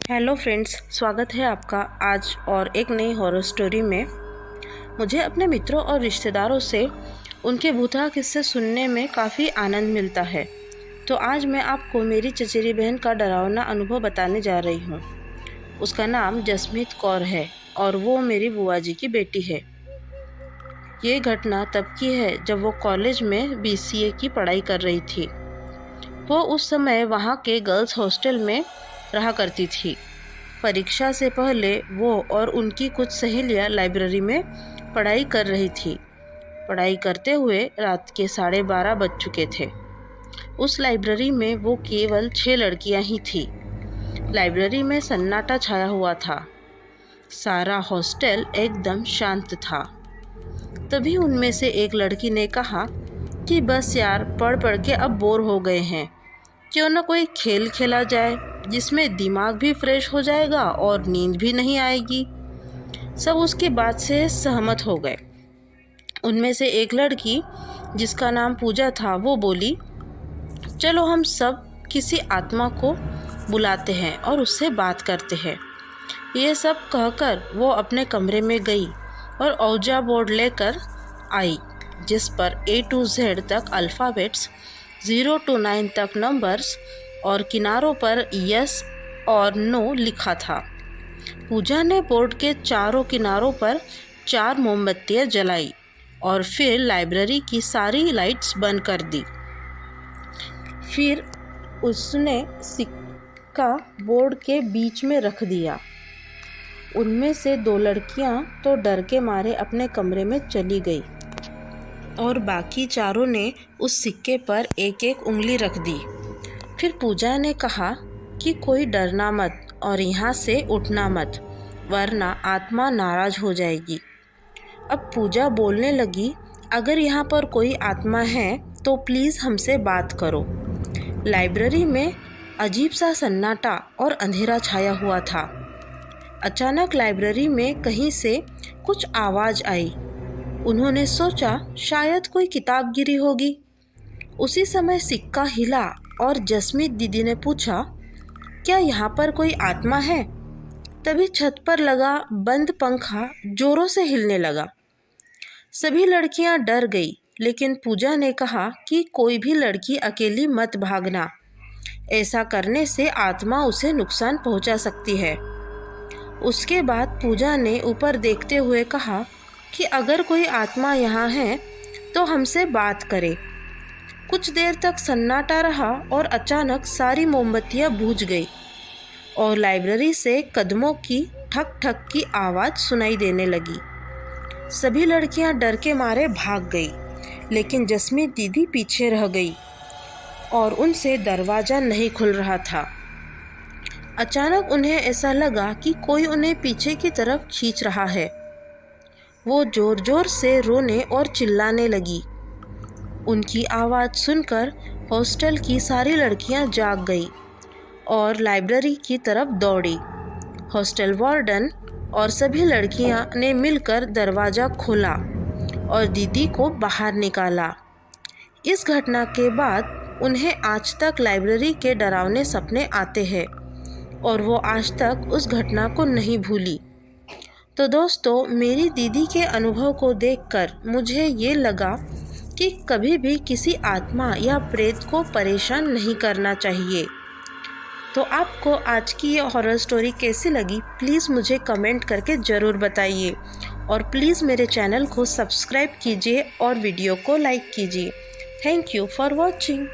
Hello friends, स्वागत है आपका आज और एक नई हॉरर स्टोरी में। मुझे अपने मित्रों और रिश्तेदारों से उनके भूतहा किस्से सुनने में काफ़ी आनंद मिलता है। तो आज मैं आपको मेरी चचेरी बहन का डरावना अनुभव बताने जा रही हूँ। उसका नाम जसमीत कौर है और वो मेरी बुआ जी की बेटी है। ये घटना तब की है जब वो कॉलेज में BCA की पढ़ाई कर रही थी। वो उस समय वहाँ के गर्ल्स हॉस्टल में रहा करती थी। परीक्षा से पहले वो और उनकी कुछ सहेलियां लाइब्रेरी में पढ़ाई कर रही थी। पढ़ाई करते हुए रात के 12:30 बज चुके थे। उस लाइब्रेरी में वो केवल 6 लड़कियां ही थी। लाइब्रेरी में सन्नाटा छाया हुआ था। सारा हॉस्टल एकदम शांत था। तभी उनमें से एक लड़की ने कहा कि बस यार, पढ़ पढ़ के अब बोर हो गए हैं, क्यों ना कोई खेल खेला जाए जिसमें दिमाग भी फ्रेश हो जाएगा और नींद भी नहीं आएगी। सब उसकी बात से सहमत हो गए। उनमें से एक लड़की, जिसका नाम पूजा था, वो बोली, चलो हम सब किसी आत्मा को बुलाते हैं और उससे बात करते हैं। ये सब कहकर वो अपने कमरे में गई और औजा बोर्ड लेकर आई, जिस पर A to Z तक अल्फ़ाबेट्स, 0 to 9 तक नंबर्स और किनारों पर यस और नो लिखा था। पूजा ने बोर्ड के चारों किनारों पर 4 मोमबत्तियां जलाई और फिर लाइब्रेरी की सारी लाइट्स बंद कर दी। फिर उसने सिक्का बोर्ड के बीच में रख दिया। उनमें से 2 लड़कियां तो डर के मारे अपने कमरे में चली गई और बाकी चारों ने उस सिक्के पर एक एक उंगली रख दी। फिर पूजा ने कहा कि कोई डरना मत और यहाँ से उठना मत, वरना आत्मा नाराज हो जाएगी। अब पूजा बोलने लगी, अगर यहाँ पर कोई आत्मा है तो प्लीज़ हमसे बात करो। लाइब्रेरी में अजीब सा सन्नाटा और अंधेरा छाया हुआ था। अचानक लाइब्रेरी में कहीं से कुछ आवाज़ आई। उन्होंने सोचा शायद कोई किताब गिरी होगी। उसी समय सिक्का हिला और जसमीत दीदी ने पूछा, क्या यहाँ पर कोई आत्मा है? तभी छत पर लगा बंद पंखा जोरों से हिलने लगा। सभी लड़कियाँ डर गई, लेकिन पूजा ने कहा कि कोई भी लड़की अकेली मत भागना। ऐसा करने से आत्मा उसे नुकसान पहुँचा सकती है। उसके बाद पूजा ने ऊपर देखते हुए कहा कि अगर कोई आत्मा यहाँ है तो हमसे बात करे। कुछ देर तक सन्नाटा रहा और अचानक सारी मोमबत्तियाँ बुझ गई और लाइब्रेरी से कदमों की ठक ठक की आवाज़ सुनाई देने लगी। सभी लड़कियाँ डर के मारे भाग गई, लेकिन जसमीत दीदी पीछे रह गई और उनसे दरवाज़ा नहीं खुल रहा था। अचानक उन्हें ऐसा लगा कि कोई उन्हें पीछे की तरफ खींच रहा है। वो ज़ोर ज़ोर से रोने और चिल्लाने लगी। उनकी आवाज़ सुनकर हॉस्टल की सारी लड़कियां जाग गई और लाइब्रेरी की तरफ दौड़ी। हॉस्टल वार्डन और सभी लड़कियां ने मिलकर दरवाज़ा खोला और दीदी को बाहर निकाला। इस घटना के बाद उन्हें आज तक लाइब्रेरी के डरावने सपने आते हैं और वो आज तक उस घटना को नहीं भूली। तो दोस्तों, मेरी दीदी के अनुभव को देखकर मुझे ये लगा कि कभी भी किसी आत्मा या प्रेत को परेशान नहीं करना चाहिए। तो आपको आज की ये हॉरर स्टोरी कैसी लगी, प्लीज़ मुझे कमेंट करके ज़रूर बताइए और प्लीज़ मेरे चैनल को सब्सक्राइब कीजिए और वीडियो को लाइक कीजिए। Thank you for watching.